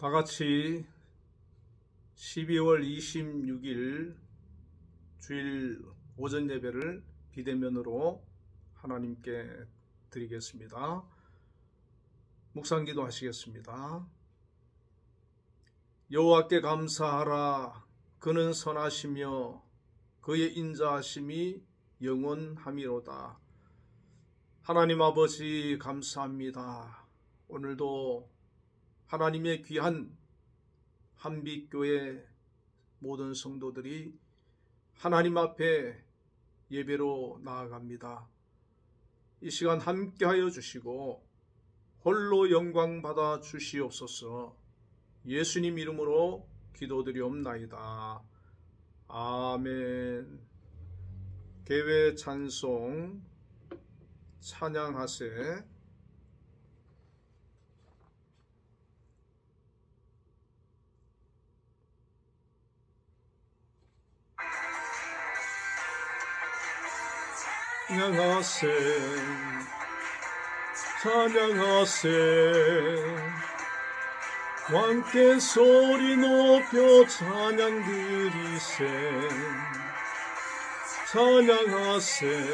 다 같이 12월 26일 주일 오전 예배를 비대면으로 하나님께 드리겠습니다. 묵상기도 하시겠습니다. 여호와께 감사하라. 그는 선하시며 그의 인자하심이 영원함이로다. 하나님 아버지 감사합니다. 오늘도 하나님의 귀한 한빛교회 모든 성도들이 하나님 앞에 예배로 나아갑니다. 이 시간 함께하여 주시고 홀로 영광 받아 주시옵소서. 예수님 이름으로 기도드리옵나이다. 아멘. 개회 찬송 찬양하세. 찬양하세, 찬양하세. 왕께 소리 높여 찬양 드리세. 찬양하세,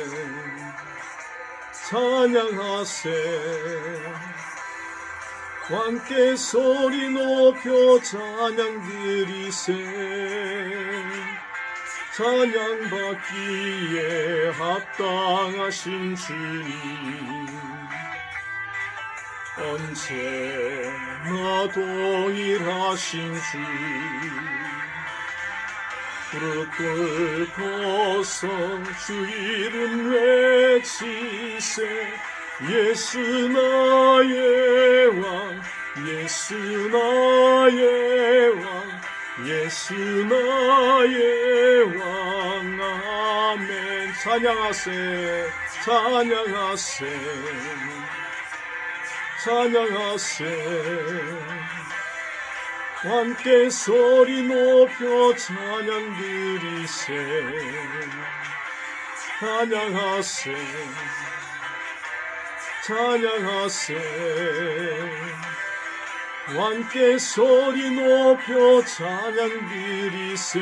찬양하세. 왕께 소리 높여 찬양 드리세. 찬양받기에 합당하신 주님, 언제나 동일하신 주, 무릎 꿇고서 주 이름 외치세. 예수 나의 왕, 예수 나의 왕, 예수 나의 왕. 아멘. 찬양하세, 찬양하세, 찬양하세. 함께 소리 높여 찬양 드리세. 찬양하세, 찬양하세. 함께 소리 높여 찬양 드리세.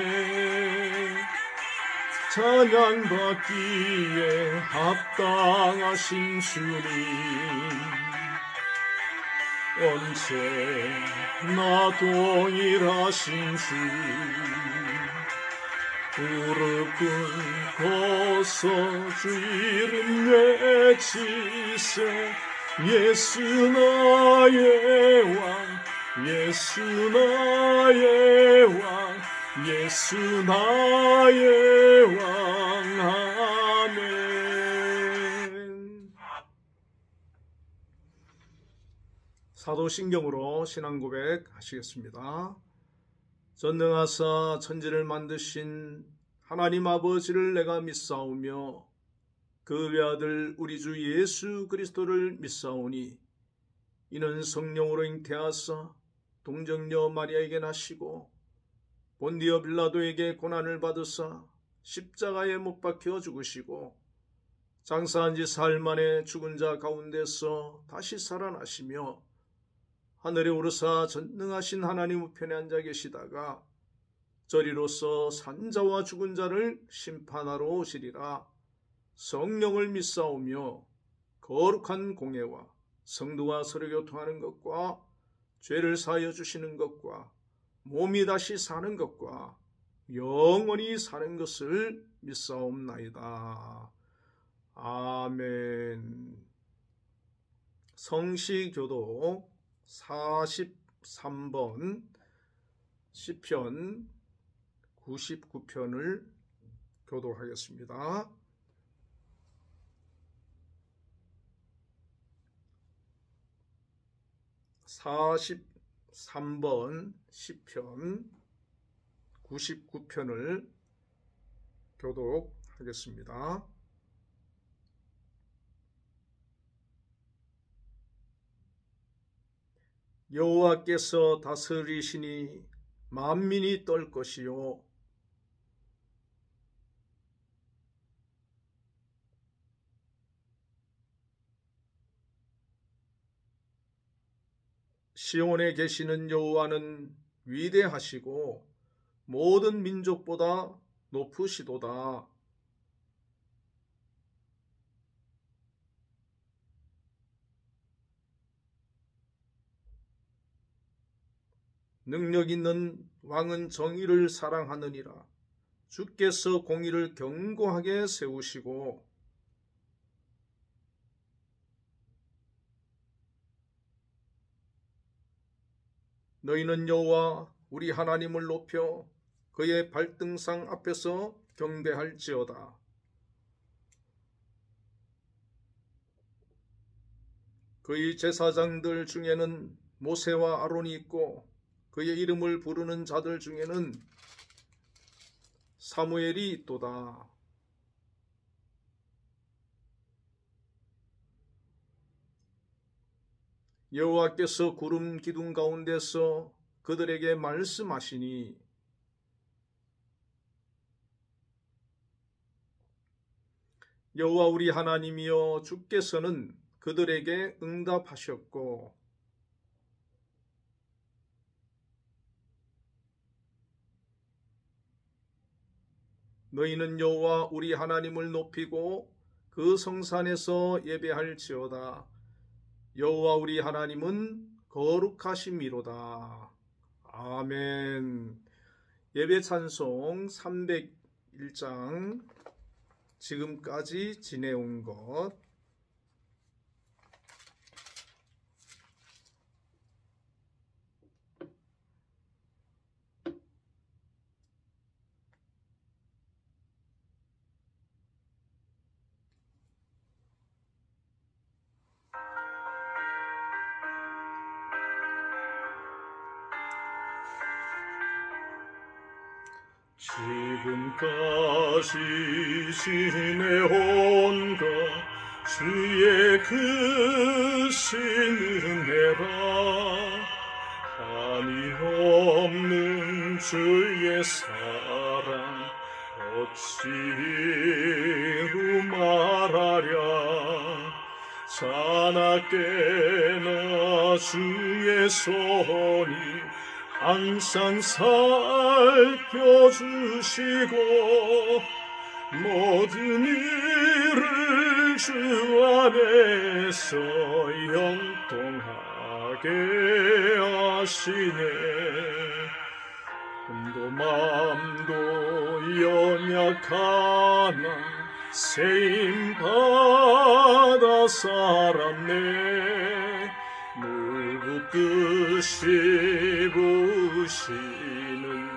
찬양받기에 합당하신 주님, 언제나 동일하신 주, 무릎 꿇고서 주 이름 외치세. 예수 나의 왕, 예수 나의 왕, 예수 나의 왕. 아멘. 사도신경으로 신앙고백 하시겠습니다. 전능하사 천지를 만드신 하나님 아버지를 내가 믿사오며 그 외아들 우리 주 예수 그리스도를 믿사오니 이는 성령으로 잉태하사 동정녀 마리아에게 나시고 본디오 빌라도에게 고난을 받으사 십자가에 못 박혀 죽으시고 장사한 지 사흘 만에 죽은 자 가운데서 다시 살아나시며 하늘에 오르사 전능하신 하나님 우편에 앉아 계시다가 저리로서 산자와 죽은 자를 심판하러 오시리라. 성령을 믿사오며 거룩한 공예와 성도와 서로 교통하는 것과 죄를 사하여 주시는 것과 몸이 다시 사는 것과 영원히 사는 것을 믿사옵나이다. 아멘. 성시교독 43번 시편 99편을 교독하겠습니다. (43번) 시편 99편을 교독하겠습니다. 여호와께서 다스리시니 만민이 떨 것이요 시온에 계시는 여호와는 위대하시고 모든 민족보다 높으시도다. 능력 있는 왕은 정의를 사랑하느니라. 주께서 공의를 견고하게 세우시고 너희는 여호와 우리 하나님을 높여 그의 발등상 앞에서 경배할지어다. 그의 제사장들 중에는 모세와 아론이 있고 그의 이름을 부르는 자들 중에는 사무엘이 있도다. 여호와께서 구름 기둥 가운데서 그들에게 말씀하시니 여호와 우리 하나님이여 주께서는 그들에게 응답하셨고 너희는 여호와 우리 하나님을 높이고 그 성산에서 예배할지어다. 여호와 우리 하나님은 거룩하심이로다. 아멘. 예배 찬송 301장 지금까지 지내온 것. 지금까지 지내온 것 주의 크신 은혜라. 한이 없는 주의 사랑 어찌 말하랴. 자나깨나 주의 손이 항상 살펴주시고 모든 일을 주 안에서 형통하게 하시네. 몸도 마음도 연약하나 세임받아 살았네. 물붓듯이 부시는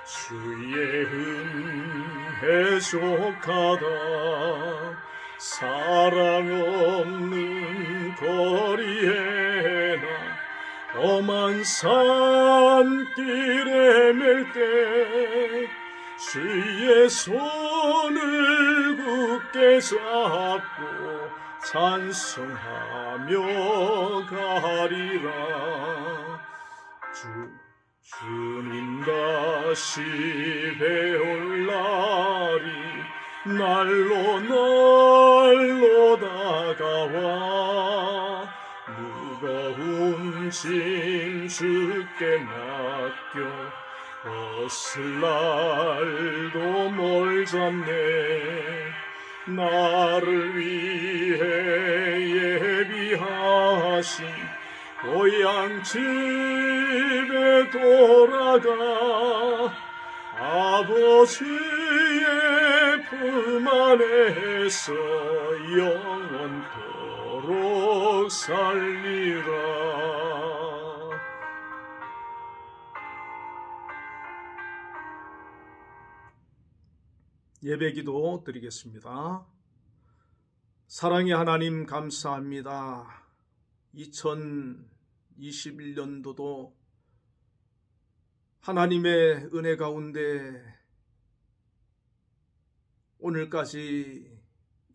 주의 은혜 족하다. 사랑 없는 거리에나 험한 산길에 맬 때 주의 손을 굳게 잡고 찬송하며 가리라. 주님 다시 배울 날이 날로 날로 다가와 무거운 짐 주께 맡겨 벗을 날도 멀잖네. 나를 위해 예비하신 고향 집에 돌아가 아버지의 품 안에서 영원토록 살리라. 예배기도 드리겠습니다. 사랑의 하나님 감사합니다. 2021년도도 하나님의 은혜 가운데 오늘까지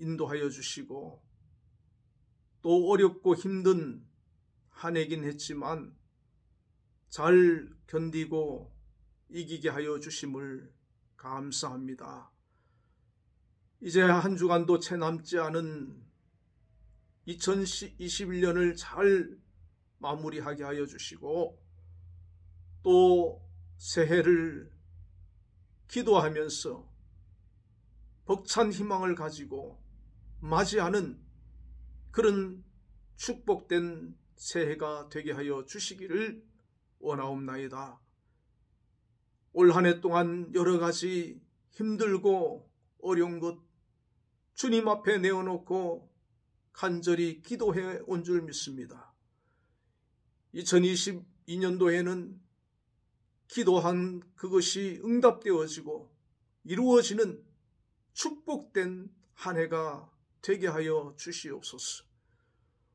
인도하여 주시고 또 어렵고 힘든 한 해긴 했지만 잘 견디고 이기게 하여 주심을 감사합니다. 이제 한 주간도 채 남지 않은 2021년을 잘 마무리하게 하여 주시고 또 새해를 기도하면서 벅찬 희망을 가지고 맞이하는 그런 축복된 새해가 되게 하여 주시기를 원하옵나이다. 올 한 해 동안 여러 가지 힘들고 어려운 것 주님 앞에 내어놓고 간절히 기도해 온 줄 믿습니다. 2022년도에는 기도한 그것이 응답되어지고 이루어지는 축복된 한 해가 되게 하여 주시옵소서.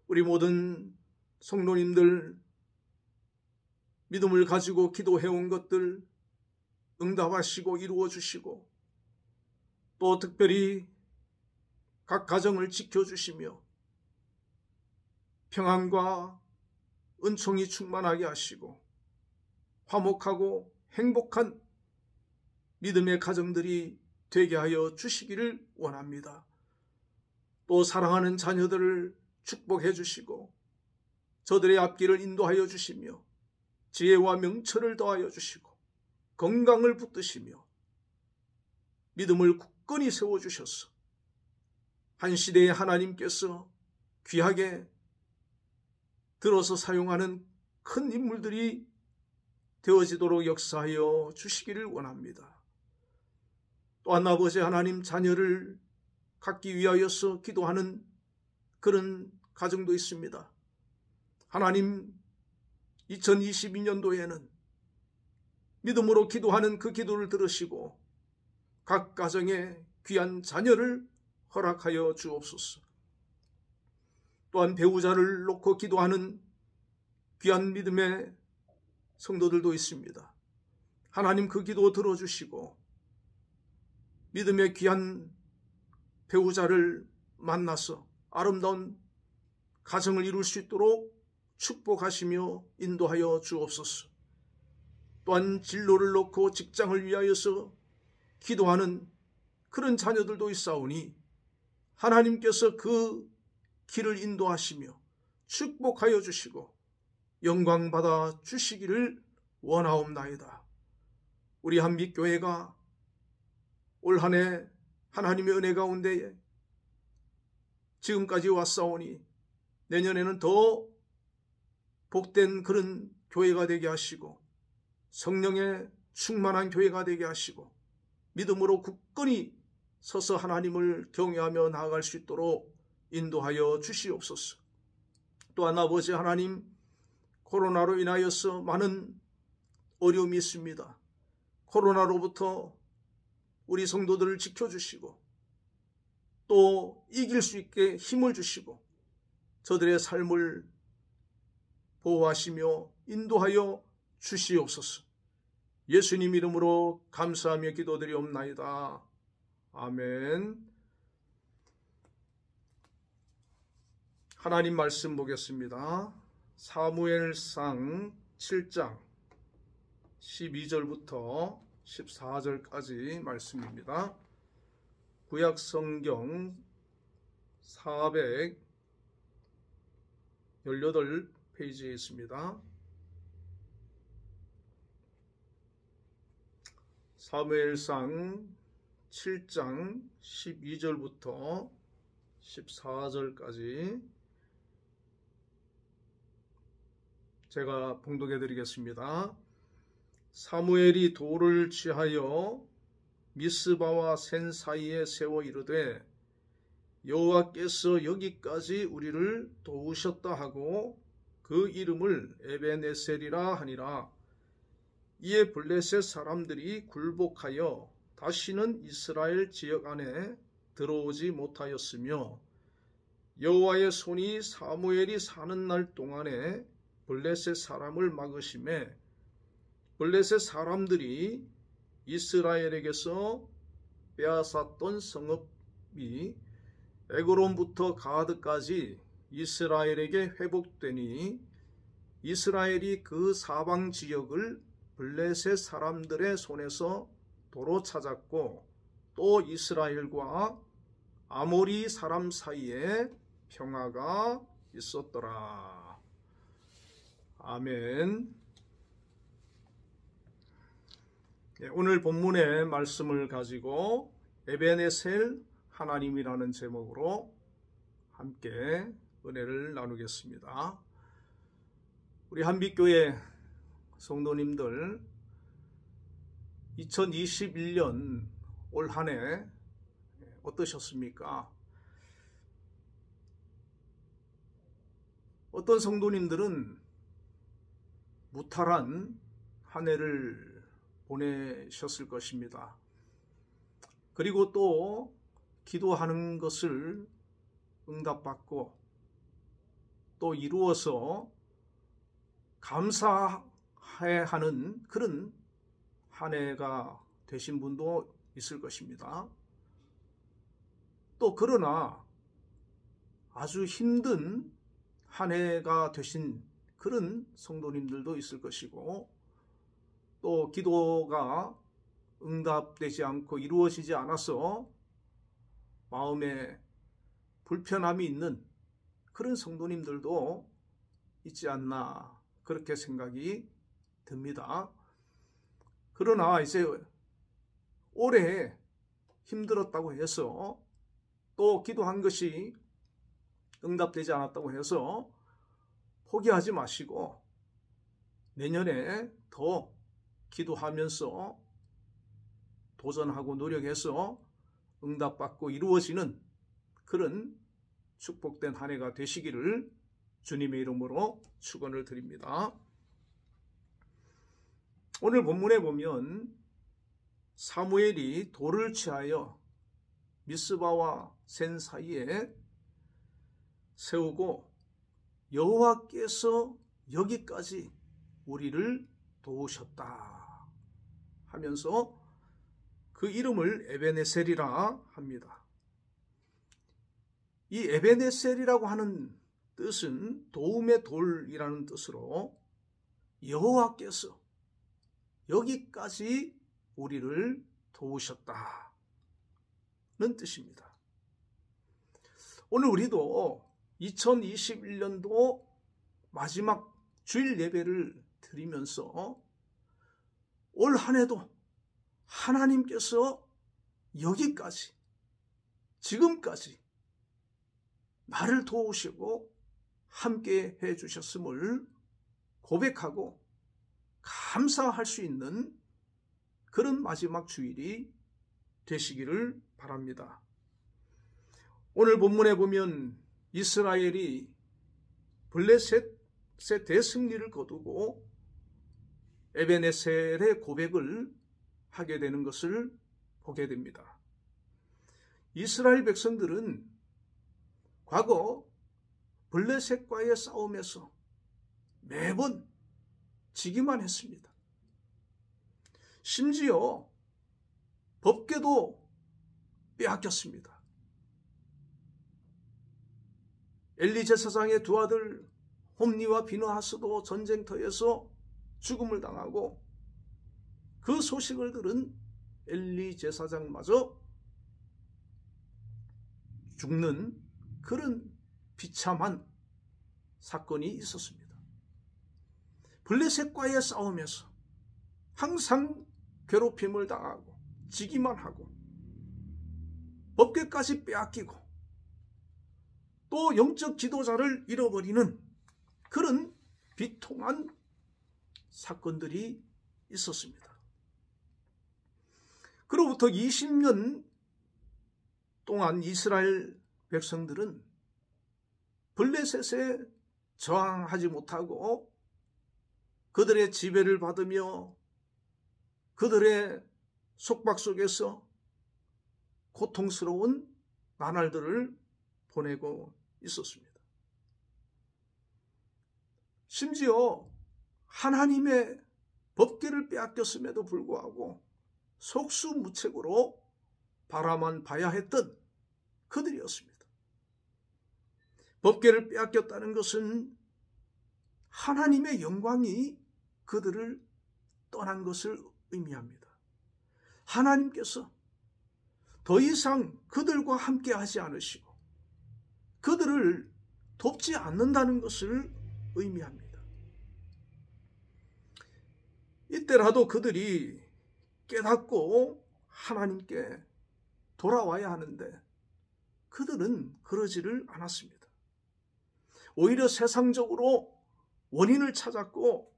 우리 모든 성도님들 믿음을 가지고 기도해온 것들 응답하시고 이루어 주시고 또 특별히 각 가정을 지켜주시며 평안과 은총이 충만하게 하시고 화목하고 행복한 믿음의 가정들이 되게 하여 주시기를 원합니다. 또 사랑하는 자녀들을 축복해 주시고 저들의 앞길을 인도하여 주시며 지혜와 명철을 더하여 주시고 건강을 붙드시며 믿음을 굳건히 세워주셔서 한 시대에 하나님께서 귀하게 들어서 사용하는 큰 인물들이 되어지도록 역사하여 주시기를 원합니다. 또한 아버지 하나님 자녀를 갖기 위하여서 기도하는 그런 가정도 있습니다. 하나님 2022년도에는 믿음으로 기도하는 그 기도를 들으시고 각 가정에 귀한 자녀를 허락하여 주옵소서. 또한 배우자를 놓고 기도하는 귀한 믿음의 성도들도 있습니다. 하나님 그 기도 들어주시고 믿음의 귀한 배우자를 만나서 아름다운 가정을 이룰 수 있도록 축복하시며 인도하여 주옵소서. 또한 진로를 놓고 직장을 위하여서 기도하는 그런 자녀들도 있사오니 하나님께서 그 길을 인도하시며 축복하여 주시고 영광받아 주시기를 원하옵나이다. 우리 한빛교회가 올 한 해 하나님의 은혜 가운데 지금까지 왔사오니 내년에는 더 복된 그런 교회가 되게 하시고 성령의 충만한 교회가 되게 하시고 믿음으로 굳건히 서서 하나님을 경외하며 나아갈 수 있도록 인도하여 주시옵소서. 또한 아버지 하나님, 코로나로 인하여서 많은 어려움이 있습니다. 코로나로부터 우리 성도들을 지켜주시고 또 이길 수 있게 힘을 주시고 저들의 삶을 보호하시며 인도하여 주시옵소서. 예수님 이름으로 감사하며 기도드리옵나이다. 아멘. 하나님 말씀 보겠습니다. 사무엘상 7장 12절부터 14절까지 말씀입니다. 구약성경 418페이지에 있습니다. 사무엘상 7장 12절부터 14절까지 제가 봉독해 드리겠습니다. 사무엘이 돌을 취하여 미스바와 센 사이에 세워 이르되 여호와께서 여기까지 우리를 도우셨다 하고 그 이름을 에벤에셀이라 하니라. 이에 블레셋 사람들이 굴복하여 다시는 이스라엘 지역 안에 들어오지 못하였으며 여호와의 손이 사무엘이 사는 날 동안에 블레셋 사람을 막으심에 블레셋 사람들이 이스라엘에게서 빼앗았던 성읍이 에그론부터 가드까지 이스라엘에게 회복되니 이스라엘이 그 사방 지역을 블레셋 사람들의 손에서 도로 찾았고 또 이스라엘과 아모리 사람 사이에 평화가 있었더라. 아멘. 네, 오늘 본문의 말씀을 가지고 에베네셀 하나님이라는 제목으로 함께 은혜를 나누겠습니다. 우리 한빛교회 성도님들, 2021년 올 한 해 어떠셨습니까? 어떤 성도님들은 무탈한 한 해를 보내셨을 것입니다. 그리고 또 기도하는 것을 응답받고 또 이루어서 감사해야 하는 그런 한 해가 되신 분도 있을 것입니다. 또 그러나 아주 힘든 한 해가 되신 그런 성도님들도 있을 것이고, 또 기도가 응답되지 않고 이루어지지 않아서 마음에 불편함이 있는 그런 성도님들도 있지 않나, 그렇게 생각이 듭니다. 그러나 이제 올해 힘들었다고 해서 또 기도한 것이 응답되지 않았다고 해서 포기하지 마시고 내년에 더 기도하면서 도전하고 노력해서 응답받고 이루어지는 그런 축복된 한 해가 되시기를 주님의 이름으로 축원을 드립니다. 오늘 본문에 보면 사무엘이 돌을 취하여 미스바와 센 사이에 세우고 여호와께서 여기까지 우리를 도우셨다 하면서 그 이름을 에베네셀이라 합니다. 이 에베네셀이라고 하는 뜻은 도움의 돌이라는 뜻으로 여호와께서 여기까지 우리를 도우셨다는 뜻입니다. 오늘 우리도 2021년도 마지막 주일 예배를 드리면서 올 한 해도 하나님께서 여기까지, 지금까지 나를 도우시고 함께 해주셨음을 고백하고 감사할 수 있는 그런 마지막 주일이 되시기를 바랍니다. 오늘 본문에 보면 이스라엘이 블레셋의 대승리를 거두고 에베네셀의 고백을 하게 되는 것을 보게 됩니다. 이스라엘 백성들은 과거 블레셋과의 싸움에서 매번 지기만 했습니다. 심지어 법궤도 빼앗겼습니다. 엘리 제사장의 두 아들 홈니와 비느하스도 전쟁터에서 죽음을 당하고 그 소식을 들은 엘리 제사장마저 죽는 그런 비참한 사건이 있었습니다. 블레셋과의 싸움에서 항상 괴롭힘을 당하고 지기만 하고 법궤까지 빼앗기고 또 영적 지도자를 잃어버리는 그런 비통한 사건들이 있었습니다. 그로부터 20년 동안 이스라엘 백성들은 블레셋에 저항하지 못하고 그들의 지배를 받으며 그들의 속박 속에서 고통스러운 나날들을 보내고 있었습니다. 심지어 하나님의 법궤를 빼앗겼음에도 불구하고 속수무책으로 바라만 봐야 했던 그들이었습니다. 법궤를 빼앗겼다는 것은 하나님의 영광이 그들을 떠난 것을 의미합니다. 하나님께서 더 이상 그들과 함께 하지 않으시고 그들을 돕지 않는다는 것을 의미합니다. 이때라도 그들이 깨닫고 하나님께 돌아와야 하는데 그들은 그러지를 않았습니다. 오히려 세상적으로 원인을 찾았고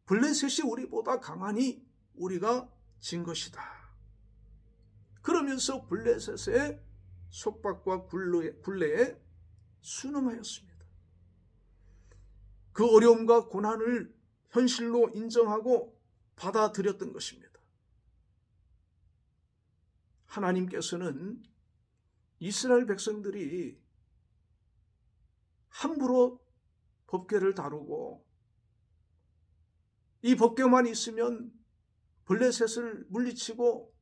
블레셋이 우리보다 강하니 우리가 진 것이다. 그러면서 블레셋의 속박과 굴레에 순응하였습니다. 그 어려움과 고난을 현실로 인정하고 받아들였던 것입니다. 하나님께서는 이스라엘 백성들이 함부로 법궤를 다루고 이 법궤만 있으면 블레셋을 물리치고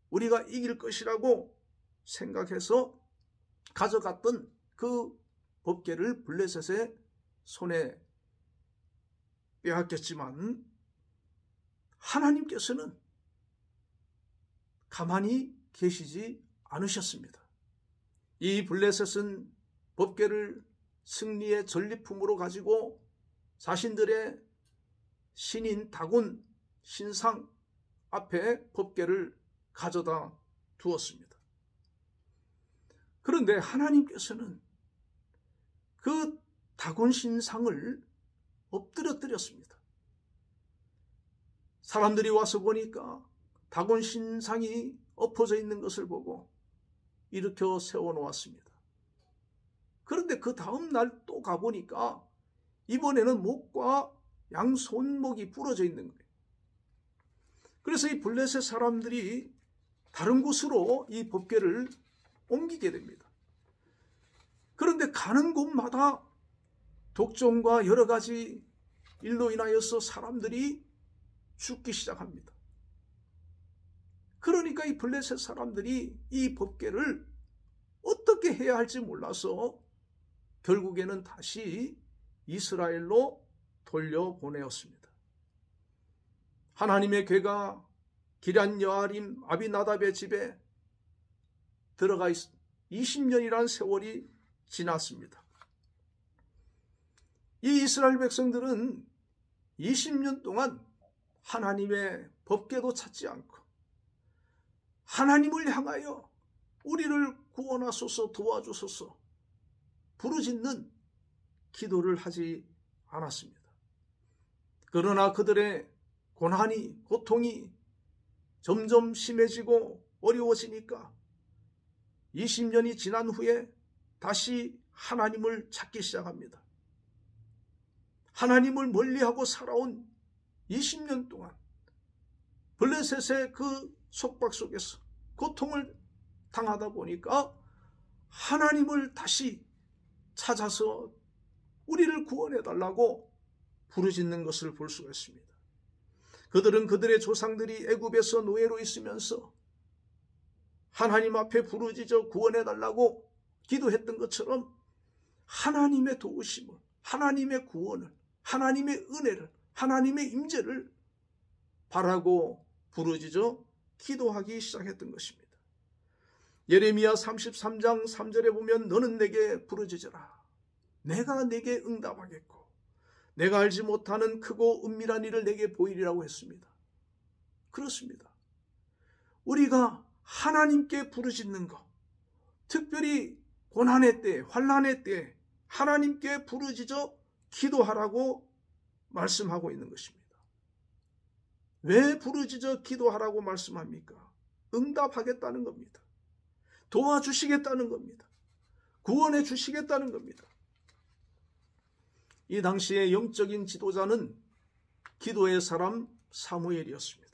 우리가 이길 것이라고 생각해서 가져갔던 그 법궤를 블레셋의 손에 빼앗겼지만 하나님께서는 가만히 계시지 않으셨습니다. 이 블레셋은 법궤를 승리의 전리품으로 가지고 자신들의 신인 다곤 신상 앞에 법궤를 가져다 두었습니다. 그런데 하나님께서는 그 다곤 신상을 엎드려뜨렸습니다. 사람들이 와서 보니까 다곤 신상이 엎어져 있는 것을 보고 일으켜 세워놓았습니다. 그런데 그 다음 날 또 가보니까 이번에는 목과 양 손목이 부러져 있는 거예요. 그래서 이 블레셋 사람들이 다른 곳으로 이 법궤를 옮기게 됩니다. 그런데 가는 곳마다 독종과 여러 가지 일로 인하여서 사람들이 죽기 시작합니다. 그러니까 이 블레셋 사람들이 이 법궤를 어떻게 해야 할지 몰라서 결국에는 다시 이스라엘로 돌려보내었습니다. 하나님의 궤가 기럇 여아림 아비나답의 집에 들어가 20년이라는 세월이 지났습니다. 이 이스라엘 백성들은 20년 동안 하나님의 법궤도 찾지 않고 하나님을 향하여 우리를 구원하소서 도와주소서 부르짖는 기도를 하지 않았습니다. 그러나 그들의 고난이 고통이 점점 심해지고 어려워지니까 20년이 지난 후에 다시 하나님을 찾기 시작합니다. 하나님을 멀리하고 살아온 20년 동안 블레셋의 그 속박 속에서 고통을 당하다 보니까 하나님을 다시 찾아서 우리를 구원해달라고 부르짖는 것을 볼 수가 있습니다. 그들은 그들의 조상들이 애굽에서 노예로 있으면서 하나님 앞에 부르짖어 구원해달라고 기도했던 것처럼 하나님의 도우심을, 하나님의 구원을, 하나님의 은혜를, 하나님의 임재를 바라고 부르짖어 기도하기 시작했던 것입니다. 예레미야 33장 3절에 보면 너는 내게 부르짖어라. 내가 내게 응답하겠고 내가 알지 못하는 크고 은밀한 일을 내게 보이리라고 했습니다. 그렇습니다. 우리가 하나님께 부르짖는 것, 특별히 고난의 때, 환난의 때 하나님께 부르짖어 기도하라고 말씀하고 있는 것입니다. 왜 부르짖어 기도하라고 말씀합니까? 응답하겠다는 겁니다. 도와주시겠다는 겁니다. 구원해 주시겠다는 겁니다. 이 당시의 영적인 지도자는 기도의 사람 사무엘이었습니다.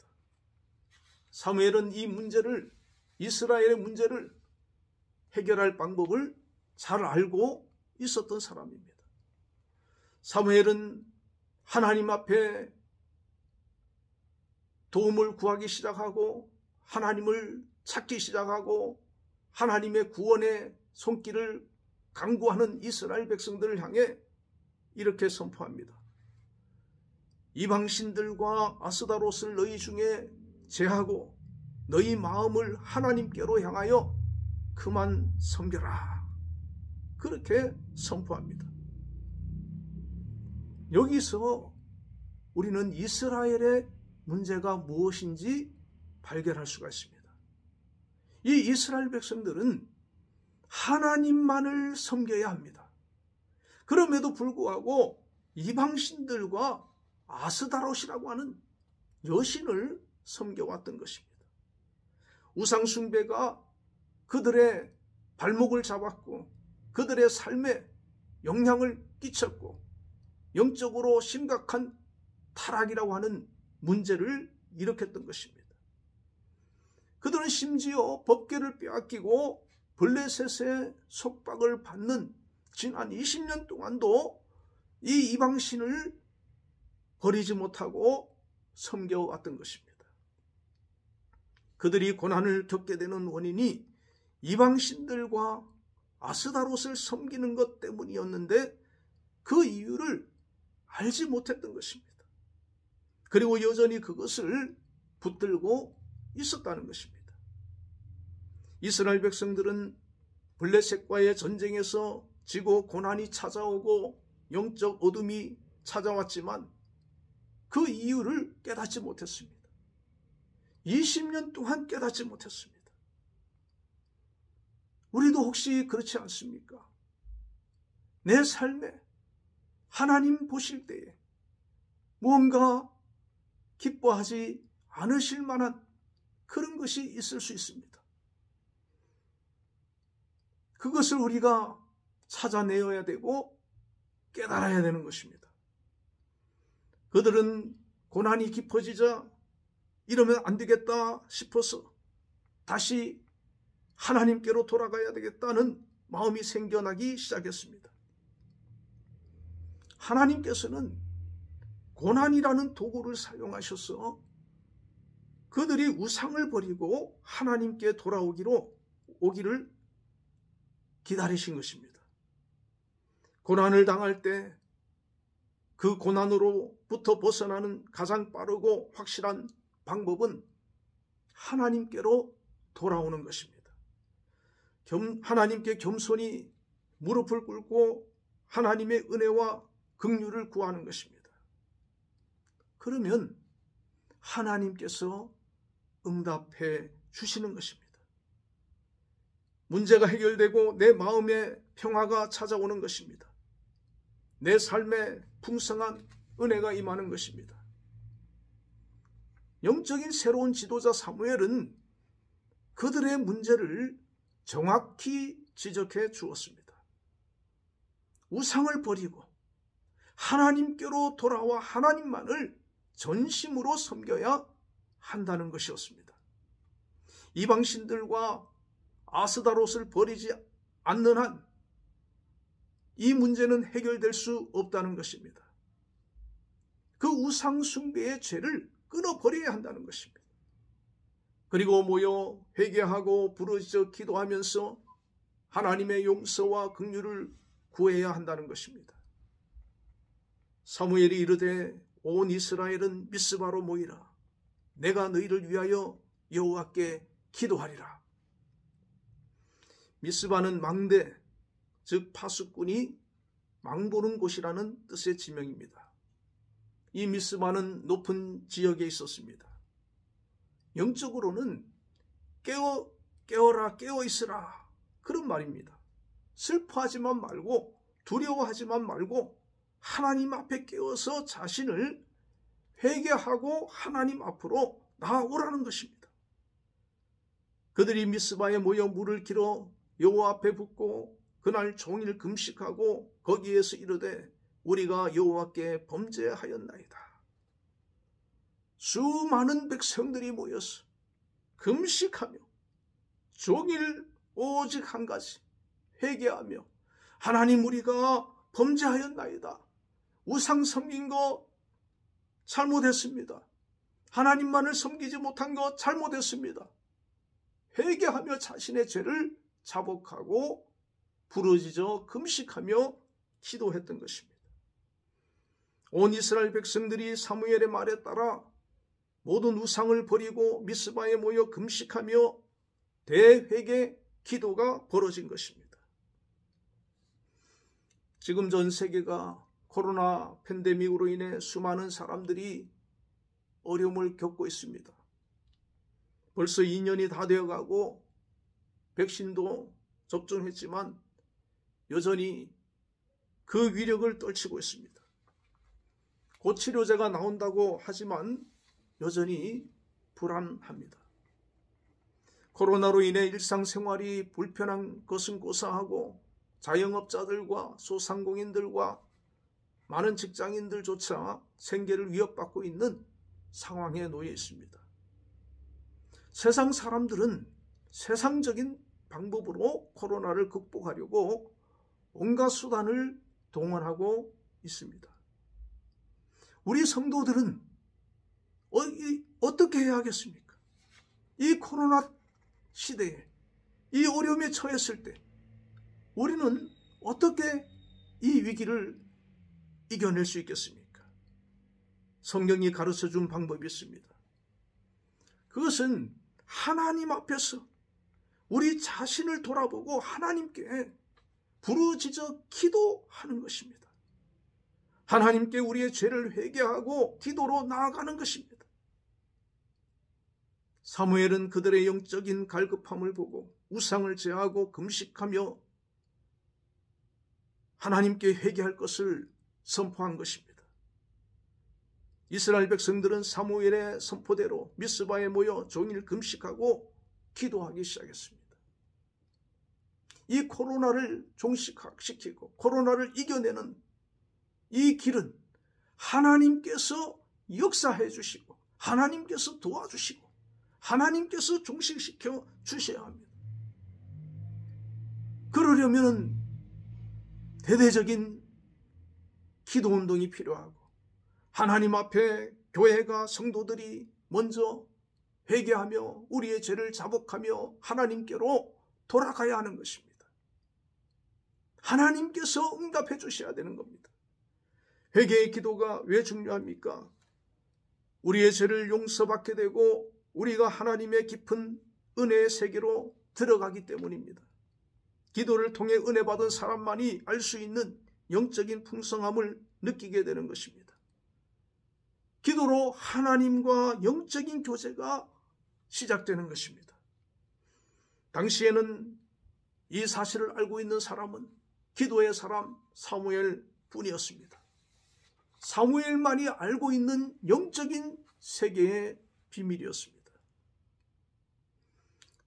사무엘은 이 문제를, 이스라엘의 문제를 해결할 방법을 잘 알고 있었던 사람입니다. 사무엘은 하나님 앞에 도움을 구하기 시작하고 하나님을 찾기 시작하고 하나님의 구원의 손길을 간구하는 이스라엘 백성들을 향해 이렇게 선포합니다. 이방신들과 아스다롯을 너희 중에 제하고 너희 마음을 하나님께로 향하여 그만 섬겨라. 그렇게 선포합니다. 여기서 우리는 이스라엘의 문제가 무엇인지 발견할 수가 있습니다. 이 이스라엘 백성들은 하나님만을 섬겨야 합니다. 그럼에도 불구하고 이방신들과 아스다롯이라고 하는 여신을 섬겨왔던 것입니다. 우상숭배가 그들의 발목을 잡았고 그들의 삶에 영향을 끼쳤고 영적으로 심각한 타락이라고 하는 문제를 일으켰던 것입니다. 그들은 심지어 법궤를 빼앗기고 블레셋의 속박을 받는 지난 20년 동안도 이 이방신을 버리지 못하고 섬겨왔던 것입니다. 그들이 고난을 겪게 되는 원인이 이방신들과 아스다롯을 섬기는 것 때문이었는데 그 이유를 알지 못했던 것입니다. 그리고 여전히 그것을 붙들고 있었다는 것입니다. 이스라엘 백성들은 블레셋과의 전쟁에서 지고 고난이 찾아오고 영적 어둠이 찾아왔지만 그 이유를 깨닫지 못했습니다. 20년 동안 깨닫지 못했습니다. 우리도 혹시 그렇지 않습니까? 내 삶에 하나님 보실 때에 무언가 기뻐하지 않으실 만한 그런 것이 있을 수 있습니다. 그것을 우리가 찾아내어야 되고 깨달아야 되는 것입니다. 그들은 고난이 깊어지자 이러면 안 되겠다 싶어서 다시 하나님께로 돌아가야 되겠다는 마음이 생겨나기 시작했습니다. 하나님께서는 고난이라는 도구를 사용하셔서 그들이 우상을 버리고 하나님께 오기를 기다리신 것입니다. 고난을 당할 때 그 고난으로부터 벗어나는 가장 빠르고 확실한 방법은 하나님께로 돌아오는 것입니다. 하나님께 겸손히 무릎을 꿇고 하나님의 은혜와 긍휼을 구하는 것입니다. 그러면 하나님께서 응답해 주시는 것입니다. 문제가 해결되고 내 마음에 평화가 찾아오는 것입니다. 내 삶에 풍성한 은혜가 임하는 것입니다. 영적인 새로운 지도자 사무엘은 그들의 문제를 정확히 지적해 주었습니다. 우상을 버리고 하나님께로 돌아와 하나님만을 전심으로 섬겨야 한다는 것이었습니다. 이방신들과 아스다롯을 버리지 않는 한 이 문제는 해결될 수 없다는 것입니다. 그 우상 숭배의 죄를 끊어버려야 한다는 것입니다. 그리고 모여 회개하고 부르짖어 기도하면서 하나님의 용서와 긍휼을 구해야 한다는 것입니다. 사무엘이 이르되 온 이스라엘은 미스바로 모이라. 내가 너희를 위하여 여호와께 기도하리라. 미스바는 망대, 즉 파수꾼이 망보는 곳이라는 뜻의 지명입니다. 이 미스바는 높은 지역에 있었습니다. 영적으로는 깨어라, 깨어있으라 그런 말입니다. 슬퍼하지만 말고 두려워하지만 말고 하나님 앞에 깨어서 자신을 회개하고 하나님 앞으로 나아오라는 것입니다. 그들이 미스바에 모여 물을 길어 여호와 앞에 붓고 그날 종일 금식하고 거기에서 이르되 우리가 여호와께 범죄하였나이다. 수많은 백성들이 모여서 금식하며 종일 오직 한 가지 회개하며 하나님 우리가 범죄하였나이다. 우상 섬긴 거 잘못했습니다. 하나님만을 섬기지 못한 것 잘못했습니다. 회개하며 자신의 죄를 자복하고 부르짖어 금식하며 기도했던 것입니다. 온 이스라엘 백성들이 사무엘의 말에 따라 모든 우상을 버리고 미스바에 모여 금식하며 대회개 기도가 벌어진 것입니다. 지금 전 세계가 코로나 팬데믹으로 인해 수많은 사람들이 어려움을 겪고 있습니다. 벌써 2년이 다 되어가고 백신도 접종했지만 여전히 그 위력을 떨치고 있습니다. 곧 치료제가 나온다고 하지만 여전히 불안합니다. 코로나로 인해 일상생활이 불편한 것은 고사하고 자영업자들과 소상공인들과 많은 직장인들조차 생계를 위협받고 있는 상황에 놓여 있습니다. 세상 사람들은 세상적인 방법으로 코로나를 극복하려고 온갖 수단을 동원하고 있습니다. 우리 성도들은 어떻게 해야 하겠습니까? 이 코로나 시대에 이 어려움에 처했을 때 우리는 어떻게 이 위기를 이겨낼 수 있겠습니까? 성경이 가르쳐준 방법이 있습니다. 그것은 하나님 앞에서 우리 자신을 돌아보고 하나님께 부르짖어 기도하는 것입니다. 하나님께 우리의 죄를 회개하고 기도로 나아가는 것입니다. 사무엘은 그들의 영적인 갈급함을 보고 우상을 제하고 금식하며 하나님께 회개할 것을 선포한 것입니다. 이스라엘 백성들은 사무엘의 선포대로 미스바에 모여 종일 금식하고 기도하기 시작했습니다. 이 코로나를 종식시키고 코로나를 이겨내는 이 길은 하나님께서 역사해 주시고 하나님께서 도와주시고 하나님께서 종식시켜 주셔야 합니다. 그러려면 대대적인 기도운동이 필요하고 하나님 앞에 교회가 성도들이 먼저 회개하며 우리의 죄를 자복하며 하나님께로 돌아가야 하는 것입니다. 하나님께서 응답해 주셔야 되는 겁니다. 회개의 기도가 왜 중요합니까? 우리의 죄를 용서받게 되고 우리가 하나님의 깊은 은혜의 세계로 들어가기 때문입니다. 기도를 통해 은혜 받은 사람만이 알 수 있는 영적인 풍성함을 느끼게 되는 것입니다. 기도로 하나님과 영적인 교제가 시작되는 것입니다. 당시에는 이 사실을 알고 있는 사람은 기도의 사람 사무엘 뿐이었습니다. 사무엘만이 알고 있는 영적인 세계의 비밀이었습니다.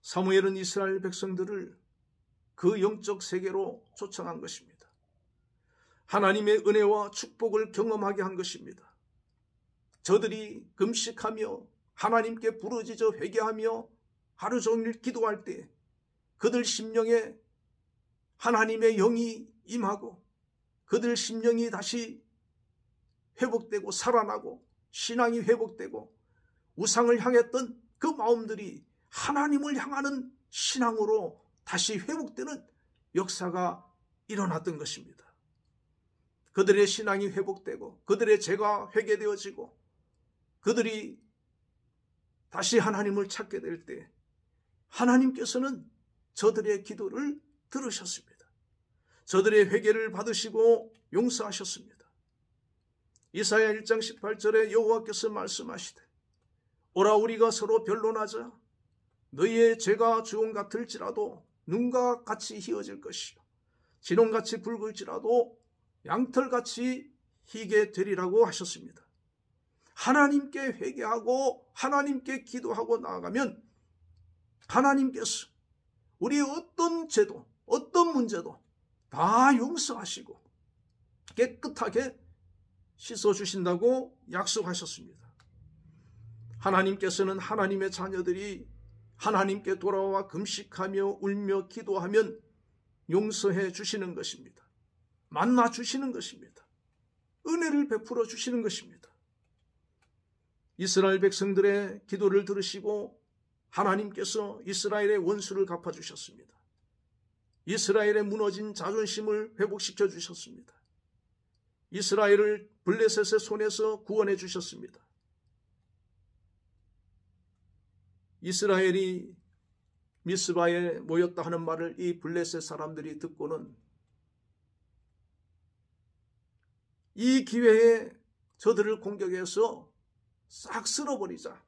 사무엘은 이스라엘 백성들을 그 영적 세계로 초청한 것입니다. 하나님의 은혜와 축복을 경험하게 한 것입니다. 저들이 금식하며 하나님께 부르짖어 회개하며 하루 종일 기도할 때 그들 심령에 하나님의 영이 임하고 그들 심령이 다시 회복되고 살아나고 신앙이 회복되고 우상을 향했던 그 마음들이 하나님을 향하는 신앙으로 다시 회복되는 역사가 일어났던 것입니다. 그들의 신앙이 회복되고 그들의 죄가 회개되어지고 그들이 다시 하나님을 찾게 될 때 하나님께서는 저들의 기도를 들으셨습니다. 저들의 회개를 받으시고 용서하셨습니다. 이사야 1장 18절에 여호와께서 말씀하시되 오라 우리가 서로 변론하자. 너희의 죄가 주홍 같을지라도 눈과 같이 희어질 것이요 진홍같이 붉을지라도 양털같이 희게 되리라고 하셨습니다. 하나님께 회개하고 하나님께 기도하고 나아가면 하나님께서 우리의 어떤 죄도 어떤 문제도 다 용서하시고 깨끗하게 씻어주신다고 약속하셨습니다. 하나님께서는 하나님의 자녀들이 하나님께 돌아와 금식하며 울며 기도하면 용서해 주시는 것입니다. 만나 주시는 것입니다. 은혜를 베풀어 주시는 것입니다. 이스라엘 백성들의 기도를 들으시고 하나님께서 이스라엘의 원수를 갚아주셨습니다. 이스라엘의 무너진 자존심을 회복시켜 주셨습니다. 이스라엘을 블레셋의 손에서 구원해 주셨습니다. 이스라엘이 미스바에 모였다 하는 말을 이 블레셋 사람들이 듣고는 이 기회에 저들을 공격해서 싹 쓸어버리자.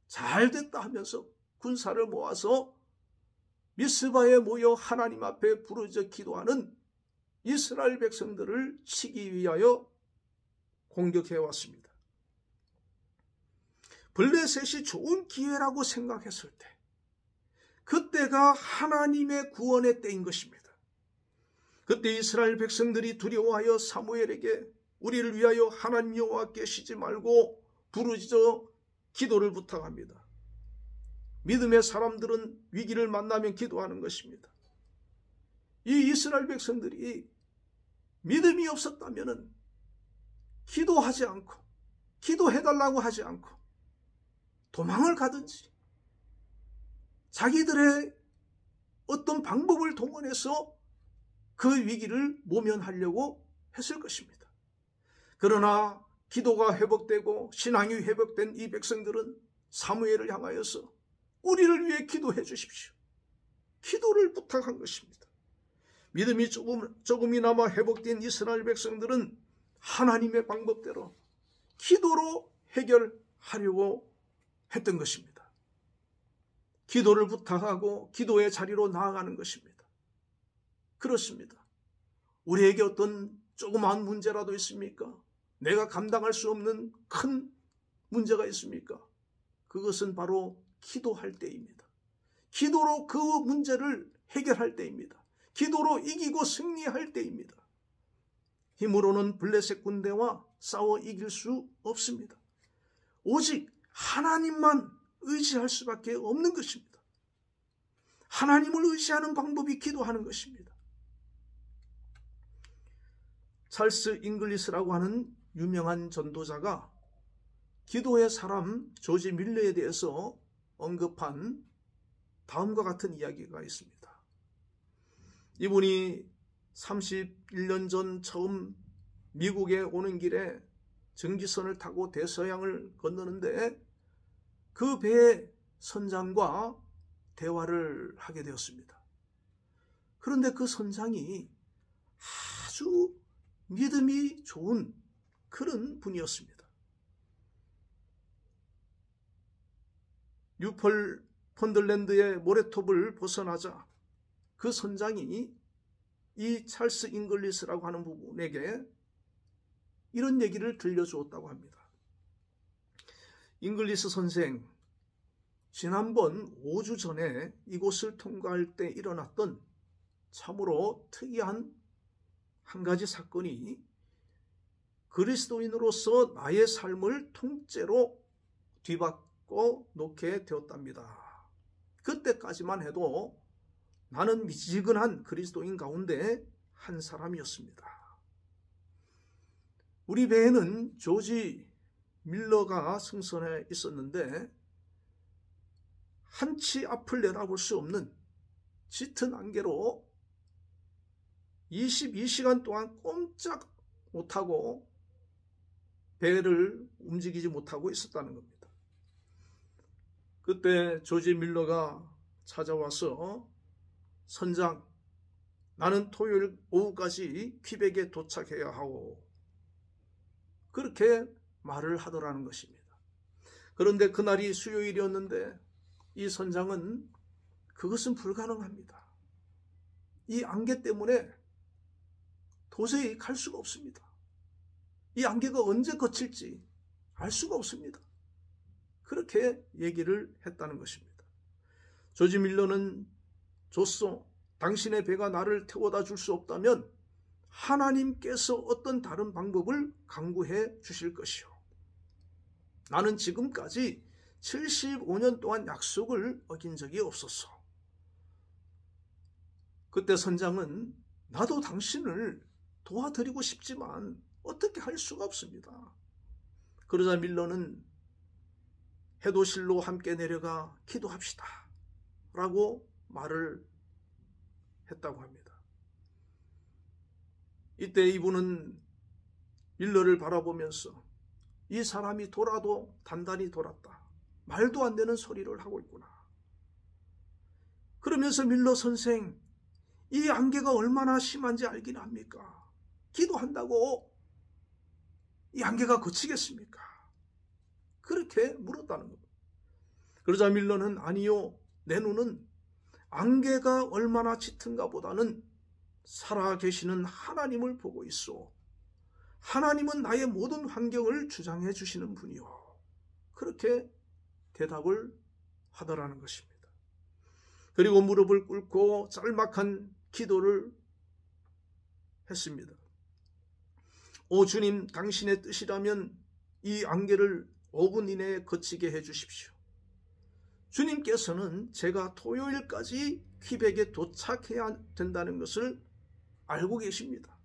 잘 됐다 하면서 군사를 모아서 미스바에 모여 하나님 앞에 부르짖어 기도하는 이스라엘 백성들을 치기 위하여 공격해 왔습니다. 블레셋이 좋은 기회라고 생각했을 때, 그때가 하나님의 구원의 때인 것입니다. 그때 이스라엘 백성들이 두려워하여 사무엘에게 우리를 위하여 하나님 여호와께 쉬지 말고 부르짖어 기도를 부탁합니다. 믿음의 사람들은 위기를 만나면 기도하는 것입니다. 이 이스라엘 백성들이 믿음이 없었다면 기도하지 않고, 기도해달라고 하지 않고 도망을 가든지 자기들의 어떤 방법을 동원해서 그 위기를 모면하려고 했을 것입니다. 그러나 기도가 회복되고 신앙이 회복된 이 백성들은 사무엘을 향하여서 우리를 위해 기도해 주십시오. 기도를 부탁한 것입니다. 믿음이 조금이나마 회복된 이스라엘 백성들은 하나님의 방법대로 기도로 해결하려고 했던 것입니다. 기도를 부탁하고 기도의 자리로 나아가는 것입니다. 그렇습니다. 우리에게 어떤 조그마한 문제라도 있습니까? 내가 감당할 수 없는 큰 문제가 있습니까? 그것은 바로 기도할 때입니다. 기도로 그 문제를 해결할 때입니다. 기도로 이기고 승리할 때입니다. 힘으로는 블레셋 군대와 싸워 이길 수 없습니다. 오직 하나님만 의지할 수밖에 없는 것입니다. 하나님을 의지하는 방법이 기도하는 것입니다. 찰스 잉글리스라고 하는 유명한 전도자가 기도의 사람 조지 밀러에 대해서 언급한 다음과 같은 이야기가 있습니다. 이분이 31년 전 처음 미국에 오는 길에 전기선을 타고 대서양을 건너는데 그 배의 선장과 대화를 하게 되었습니다. 그런데 그 선장이 아주 믿음이 좋은 그런 분이었습니다. 뉴펀들랜드의 모래톱을 벗어나자 그 선장이 이 찰스 잉글리스라고 하는 부분에게 이런 얘기를 들려주었다고 합니다. 잉글리스 선생, 지난번 5주 전에 이곳을 통과할 때 일어났던 참으로 특이한 한 가지 사건이 그리스도인으로서 나의 삶을 통째로 뒤바꿔 놓게 되었답니다. 그때까지만 해도 나는 미지근한 그리스도인 가운데 한 사람이었습니다. 우리 배에는 조지 밀러가 승선해 있었는데 한치 앞을 내다볼 수 없는 짙은 안개로 22시간 동안 꼼짝 못하고 배를 움직이지 못하고 있었다는 겁니다. 그때 조지 밀러가 찾아와서 선장, 나는 토요일 오후까지 퀴벡에 도착해야 하오. 그렇게 말을 하더라는 것입니다. 그런데 그날이 수요일이었는데 이 선장은 그것은 불가능합니다. 이 안개 때문에 도저히 갈 수가 없습니다. 이 안개가 언제 거칠지 알 수가 없습니다. 그렇게 얘기를 했다는 것입니다. 조지 밀러는 좋소, 당신의 배가 나를 태워다 줄 수 없다면 하나님께서 어떤 다른 방법을 강구해 주실 것이오. 나는 지금까지 75년 동안 약속을 어긴 적이 없었어. 그때 선장은 나도 당신을 도와드리고 싶지만 어떻게 할 수가 없습니다. 그러자 밀러는 해도실로 함께 내려가 기도합시다 라고 말을 했다고 합니다. 이때 이분은 밀러를 바라보면서 이 사람이 돌아도 단단히 돌았다. 말도 안 되는 소리를 하고 있구나. 그러면서 밀러 선생, 이 안개가 얼마나 심한지 알긴 합니까? 기도한다고 이 안개가 그치겠습니까? 그렇게 물었다는 겁니다. 그러자 밀러는 아니요, 내 눈은 안개가 얼마나 짙은가 보다는 살아계시는 하나님을 보고 있어. 하나님은 나의 모든 환경을 주장해 주시는 분이요. 그렇게 대답을 하더라는 것입니다. 그리고 무릎을 꿇고 짤막한 기도를 했습니다. 오 주님, 당신의 뜻이라면 이 안개를 5분 이내에 거치게 해주십시오. 주님께서는 제가 토요일까지 퀴벡에 도착해야 된다는 것을 알고 계십니다.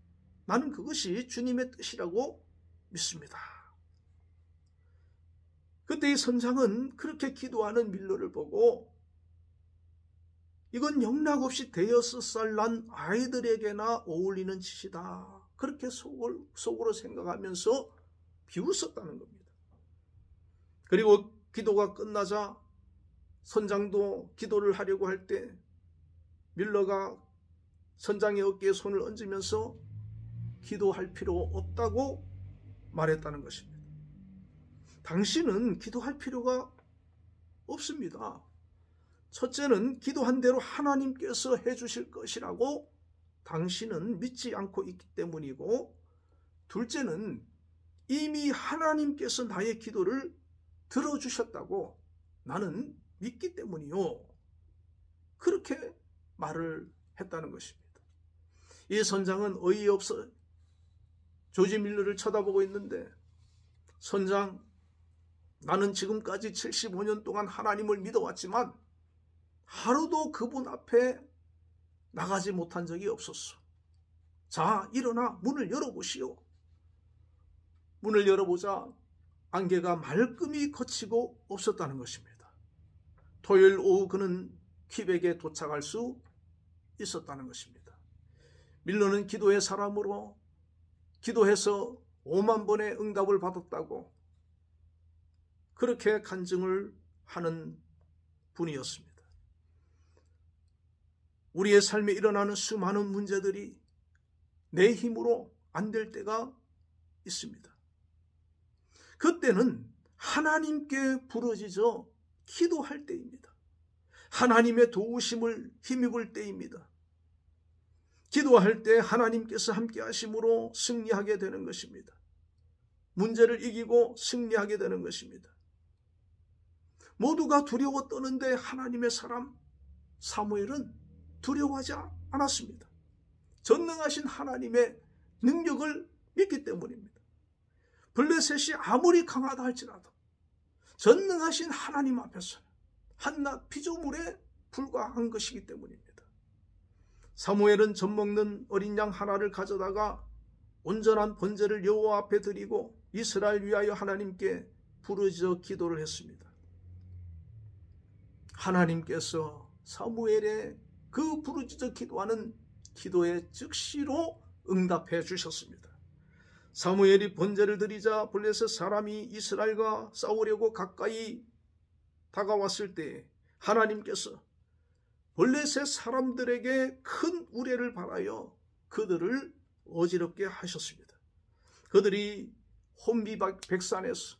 나는 그것이 주님의 뜻이라고 믿습니다. 그때 이 선장은 그렇게 기도하는 밀러를 보고 이건 영락없이 6살 난 아이들에게나 어울리는 짓이다, 그렇게 속으로 생각하면서 비웃었다는 겁니다. 그리고 기도가 끝나자 선장도 기도를 하려고 할 때 밀러가 선장의 어깨에 손을 얹으면서 기도할 필요 없다고 말했다는 것입니다. 당신은 기도할 필요가 없습니다. 첫째는 기도한 대로 하나님께서 해주실 것이라고 당신은 믿지 않고 있기 때문이고, 둘째는 이미 하나님께서 나의 기도를 들어주셨다고 나는 믿기 때문이요. 그렇게 말을 했다는 것입니다. 이 선장은 어이없어 조지 밀러를 쳐다보고 있는데, 선장, 나는 지금까지 75년 동안 하나님을 믿어왔지만 하루도 그분 앞에 나가지 못한 적이 없었어. 자, 일어나 문을 열어보시오. 문을 열어보자 안개가 말끔히 거치고 없었다는 것입니다. 토요일 오후 그는 퀴벡에 도착할 수 있었다는 것입니다. 밀러는 기도의 사람으로 기도해서 5만 번의 응답을 받았다고 그렇게 간증을 하는 분이었습니다. 우리의 삶에 일어나는 수많은 문제들이 내 힘으로 안 될 때가 있습니다. 그때는 하나님께 부르짖어 기도할 때입니다. 하나님의 도우심을 힘입을 때입니다. 기도할 때 하나님께서 함께 하심으로 승리하게 되는 것입니다. 문제를 이기고 승리하게 되는 것입니다. 모두가 두려워 떠는데 하나님의 사람 사무엘은 두려워하지 않았습니다. 전능하신 하나님의 능력을 믿기 때문입니다. 블레셋이 아무리 강하다 할지라도 전능하신 하나님 앞에서는 한낱 피조물에 불과한 것이기 때문입니다. 사무엘은 젖먹는 어린 양 하나를 가져다가 온전한 번제를 여호와 앞에 드리고 이스라엘 위하여 하나님께 부르짖어 기도를 했습니다. 하나님께서 사무엘의 그 부르짖어 기도하는 기도에 즉시로 응답해 주셨습니다. 사무엘이 번제를 드리자 블레셋 사람이 이스라엘과 싸우려고 가까이 다가왔을 때 하나님께서 블레셋 사람들에게 큰 우레를 발하여 그들을 어지럽게 하셨습니다. 그들이 혼비 백산에서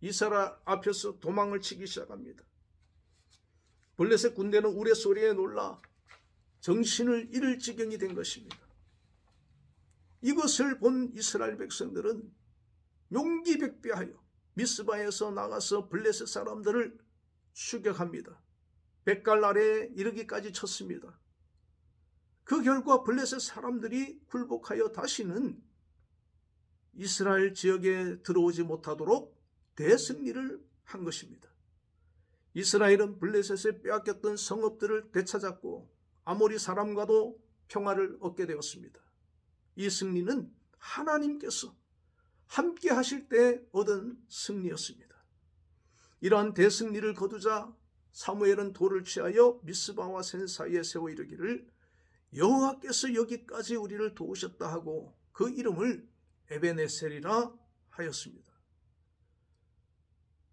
이스라엘 앞에서 도망을 치기 시작합니다. 블레셋 군대는 우레 소리에 놀라 정신을 잃을 지경이 된 것입니다. 이것을 본 이스라엘 백성들은 용기백배하여 미스바에서 나가서 블레셋 사람들을 추격합니다. 백갈 아래에 이르기까지 쳤습니다. 그 결과 블레셋 사람들이 굴복하여 다시는 이스라엘 지역에 들어오지 못하도록 대승리를 한 것입니다. 이스라엘은 블레셋에 빼앗겼던 성읍들을 되찾았고 아모리 사람과도 평화를 얻게 되었습니다. 이 승리는 하나님께서 함께 하실 때 얻은 승리였습니다. 이러한 대승리를 거두자 사무엘은 돌을 취하여 미스바와 센 사이에 세워 이르기를 여호와께서 여기까지 우리를 도우셨다 하고 그 이름을 에벤에셀이라 하였습니다.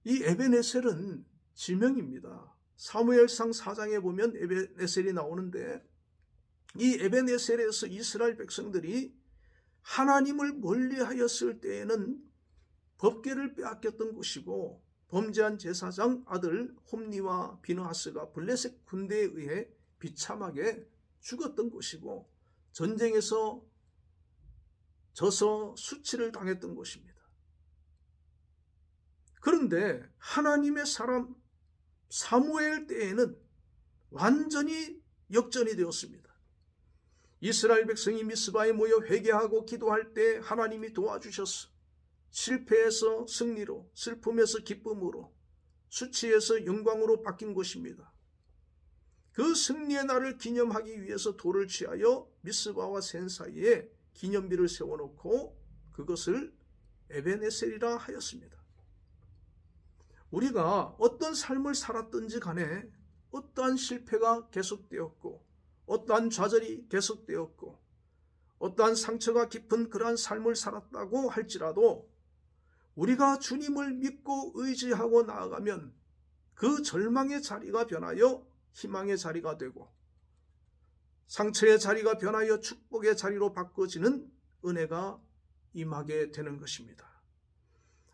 이 에벤에셀은 지명입니다. 사무엘상 4장에 보면 에벤에셀이 나오는데 이 에벤에셀에서 이스라엘 백성들이 하나님을 멀리하였을 때에는 법궤를 빼앗겼던 것이고 범죄한 제사장 아들 홈니와 비느하스가 블레셋 군대에 의해 비참하게 죽었던 것이고 전쟁에서 져서 수치를 당했던 것입니다. 그런데 하나님의 사람 사무엘 때에는 완전히 역전이 되었습니다. 이스라엘 백성이 미스바에 모여 회개하고 기도할 때 하나님이 도와주셨어. 실패에서 승리로, 슬픔에서 기쁨으로, 수치에서 영광으로 바뀐 것입니다. 그 승리의 날을 기념하기 위해서 돌을 취하여 미스바와 센 사이에 기념비를 세워놓고 그것을 에벤에셀이라 하였습니다. 우리가 어떤 삶을 살았든지 간에 어떠한 실패가 계속되었고 어떠한 좌절이 계속되었고 어떠한 상처가 깊은 그러한 삶을 살았다고 할지라도 우리가 주님을 믿고 의지하고 나아가면 그 절망의 자리가 변하여 희망의 자리가 되고 상처의 자리가 변하여 축복의 자리로 바꿔지는 은혜가 임하게 되는 것입니다.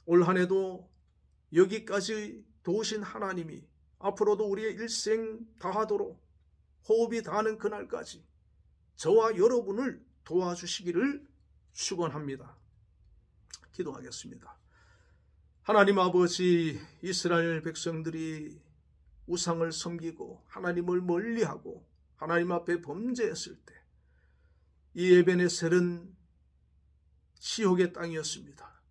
올 한 해도 여기까지 도우신 하나님이 앞으로도 우리의 일생 다하도록 호흡이 닿는 그날까지 저와 여러분을 도와주시기를 축원합니다. 기도하겠습니다. 하나님 아버지, 이스라엘 백성들이 우상을 섬기고 하나님을 멀리하고 하나님 앞에 범죄했을 때 이 에벤에셀은 지옥의 땅이었습니다.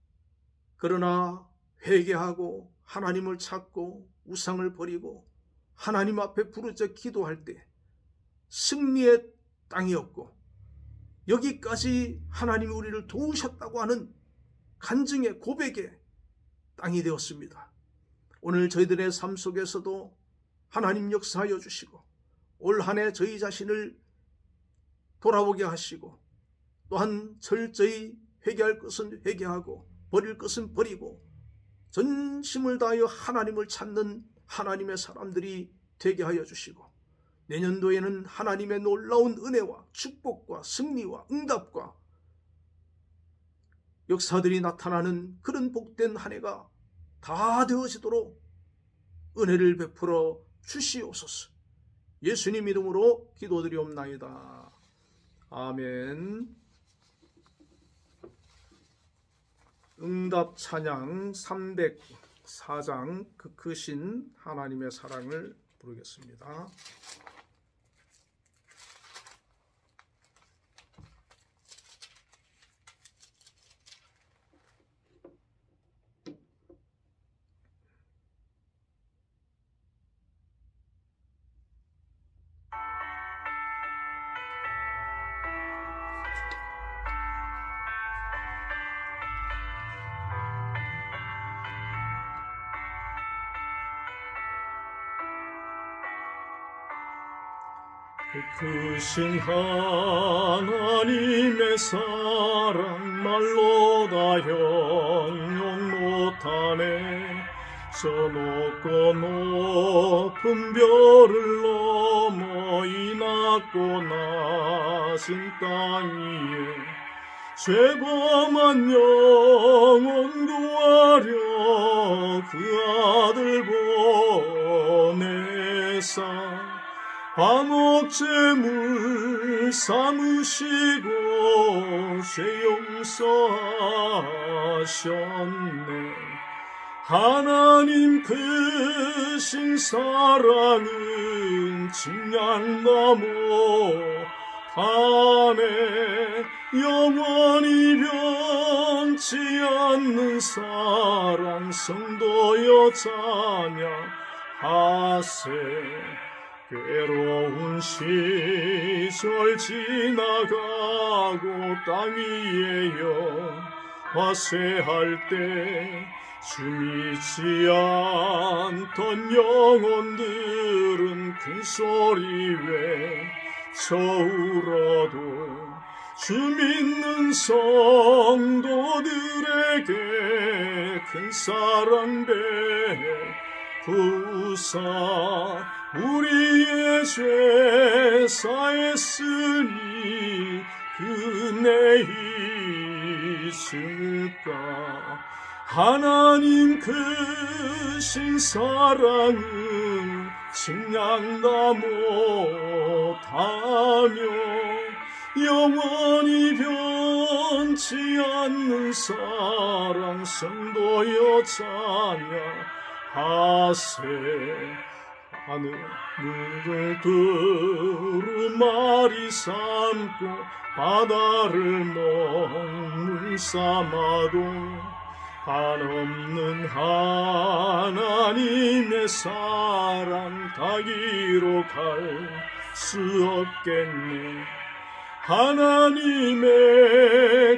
그러나 회개하고 하나님을 찾고 우상을 버리고 하나님 앞에 부르짖어 기도할 때 승리의 땅이었고 여기까지 하나님이 우리를 도우셨다고 하는 간증의 고백의 땅이 되었습니다. 오늘 저희들의 삶 속에서도 하나님 역사하여 주시고 올 한 해 저희 자신을 돌아보게 하시고 또한 철저히 회개할 것은 회개하고 버릴 것은 버리고 전심을 다하여 하나님을 찾는 하나님의 사람들이 되게 하여 주시고 내년도에는 하나님의 놀라운 은혜와 축복과 승리와 응답과 역사들이 나타나는 그런 복된 한 해가 다 되어지도록 은혜를 베풀어 주시옵소서. 예수님 이름으로 기도드리옵나이다. 아멘. 응답 찬양 304장 그 크신 하나님의 사랑을 부르겠습니다. 크신 하나님의 사랑 말로 다 형용 못하네. 저 높고 높은 별을 넘어 이 낮고 낮은 땅 위에 죄범한 영혼 구하려 그 아들 보내사 화목제물 삼으시고 죄 용서하셨네. 하나님 크신 사랑은 측량 넘어 가네. 영원히 변치 않는 사랑 성도여 찬양하세. 괴로운 시절 지나가고 땅 위에 화세할 때 주 믿지 않던 영혼들은 큰 소리 외쳐울어도 주 믿는 성도들에게 큰 사랑 베푸사 우리의 죄 사했으니 은혜 있을까. 하나님 크신 사랑은 측량다 못하며 영원히 변치 않는 사랑 성도여 찬양하세. 하늘을 두루마리 삼고 바다를 먹물 삼아도 한없는 하나님의 사랑 다 기록할 수 없겠네. 하나님의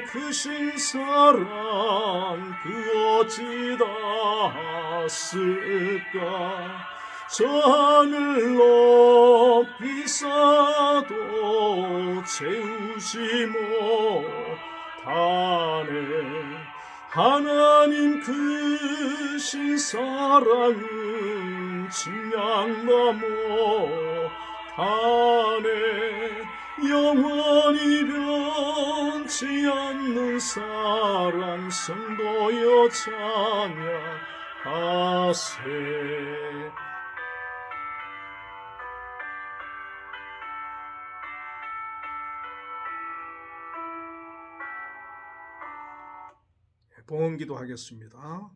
크신 사랑 그 어찌 닿았을까. 저 하늘 높이 쌓아도 채우지 못하네. 하나님 크신 사랑은 측량다 못하네. 영원히 변치 않는 사랑 성도여 찬양하세. 봉헌기도 하겠습니다.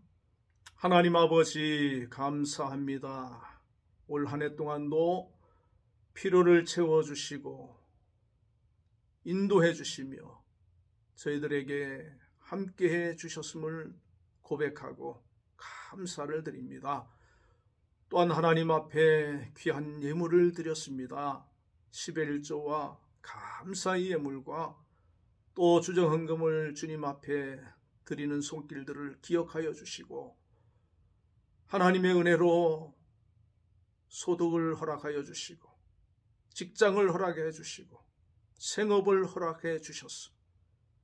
하나님 아버지 감사합니다. 올 한 해 동안도 필요를 채워주시고 인도해 주시며 저희들에게 함께해 주셨음을 고백하고 감사를 드립니다. 또한 하나님 앞에 귀한 예물을 드렸습니다. 11조와 감사의 예물과 또 주정헌금을 주님 앞에 드리는 손길들을 기억하여 주시고 하나님의 은혜로 소득을 허락하여 주시고 직장을 허락해 주시고 생업을 허락해 주셨어.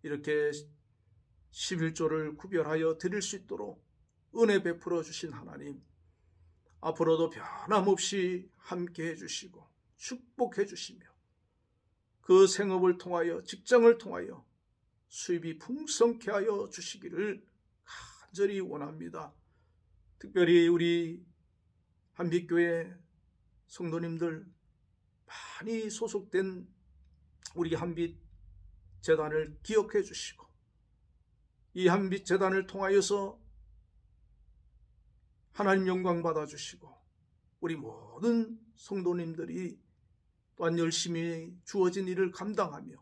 이렇게 11조를 구별하여 드릴 수 있도록 은혜 베풀어 주신 하나님, 앞으로도 변함없이 함께해 주시고 축복해 주시며 그 생업을 통하여 직장을 통하여 수입이 풍성케 하여 주시기를 간절히 원합니다. 특별히 우리 한빛교회 성도님들 많이 소속된 우리 한빛재단을 기억해 주시고 이 한빛재단을 통하여서 하나님 영광 받아주시고 우리 모든 성도님들이 또한 열심히 주어진 일을 감당하며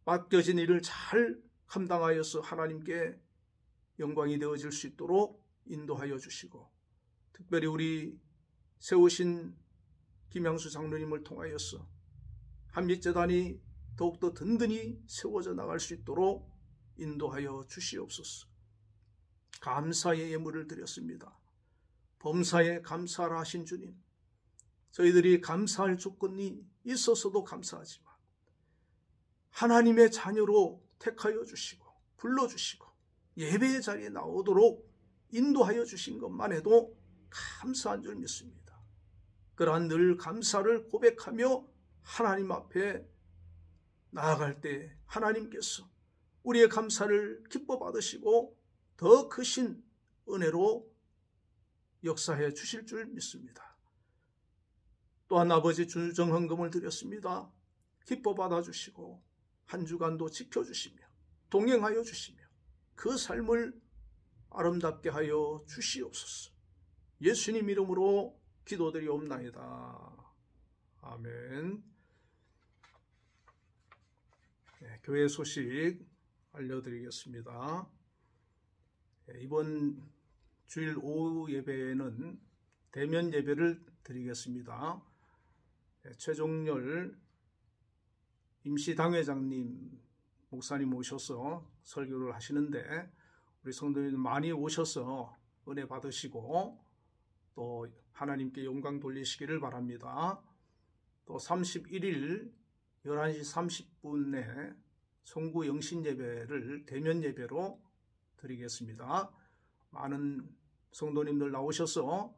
맡겨진 일을 잘 감당하여서 하나님께 영광이 되어질 수 있도록 인도하여 주시고 특별히 우리 세우신 김양수 장로님을 통하여서 한빛재단이 더욱더 든든히 세워져 나갈 수 있도록 인도하여 주시옵소서. 감사의 예물을 드렸습니다. 범사에 감사를 하신 주님, 저희들이 감사할 조건이 있어서도 감사하지만 하나님의 자녀로 택하여 주시고 불러주시고 예배의 자리에 나오도록 인도하여 주신 것만 해도 감사한 줄 믿습니다. 그러한 늘 감사를 고백하며 하나님 앞에 나아갈 때 하나님께서 우리의 감사를 기뻐 받으시고 더 크신 은혜로 역사해 주실 줄 믿습니다. 또한 아버지 주정헌금을 드렸습니다. 기뻐 받아주시고 한 주간도 지켜주시며 동행하여 주시며 그 삶을 아름답게 하여 주시옵소서. 예수님 이름으로 기도드리옵나이다. 아멘. 네, 교회 소식 알려드리겠습니다. 이번 주일 오후 예배에는 대면 예배를 드리겠습니다. 최종렬 임시당회장님 목사님 오셔서 설교를 하시는데 우리 성도님들 많이 오셔서 은혜 받으시고 또 하나님께 영광 돌리시기를 바랍니다. 또 31일 11시 30분에 송구 영신 예배를 대면 예배로 드리겠습니다. 많은 성도님들 나오셔서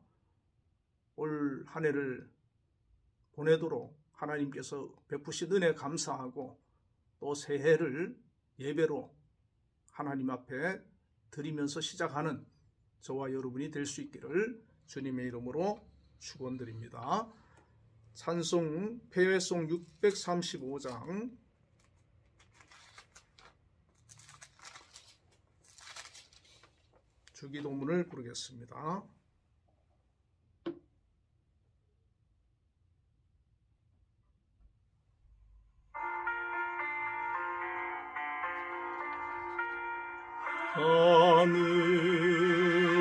올 한 해를 보내도록 하나님께서 베푸신 은혜 감사하고 또 새해를 예배로 하나님 앞에 드리면서 시작하는 저와 여러분이 될 수 있기를 주님의 이름으로 축원드립니다. 찬송 패회송 635장 주기도문을 부르겠습니다.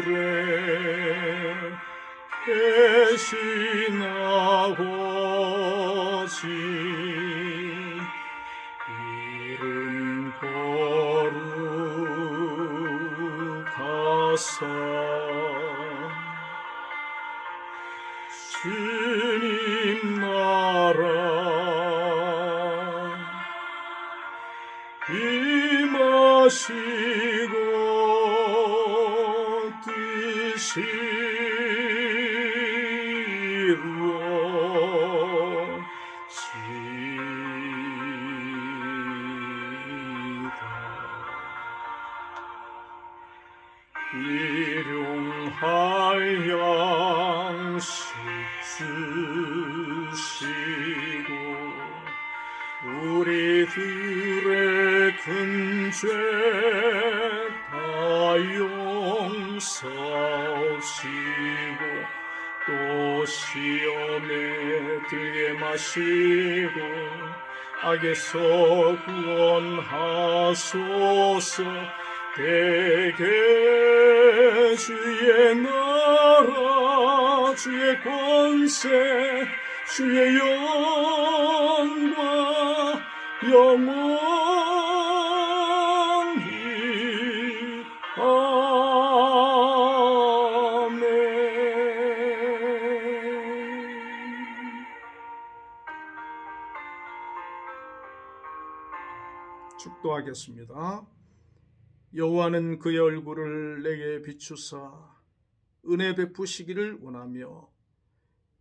하늘에 계신 아버지 이름 거룩하사 주님 나라 임하시고 뜻이 일용할 양식 주시고 우리들의 큰 죄 다 용서하시고 또 시험에 들게 마시고 악에서 구원하소서. 대개 주의 나라 주의 권세 주의 영광 영원히 아멘. 축도하겠습니다. 여호와는 그의 얼굴을 내게 비추사 은혜 베푸시기를 원하며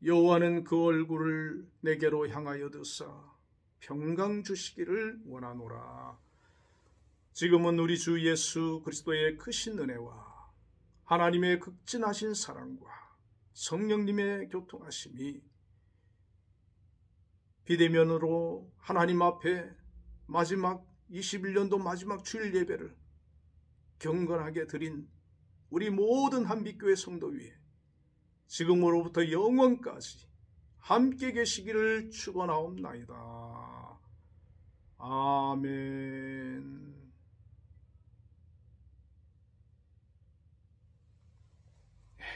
여호와는 그 얼굴을 내게로 향하여 드사 평강 주시기를 원하노라. 지금은 우리 주 예수 그리스도의 크신 은혜와 하나님의 극진하신 사랑과 성령님의 교통하심이 비대면으로 하나님 앞에 마지막 21년도 마지막 주일 예배를 경건하게 드린 우리 모든 한빛교회 성도 위에 지금으로부터 영원까지 함께 계시기를 축원하옵나이다. 아멘.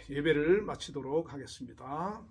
예배를 마치도록 하겠습니다.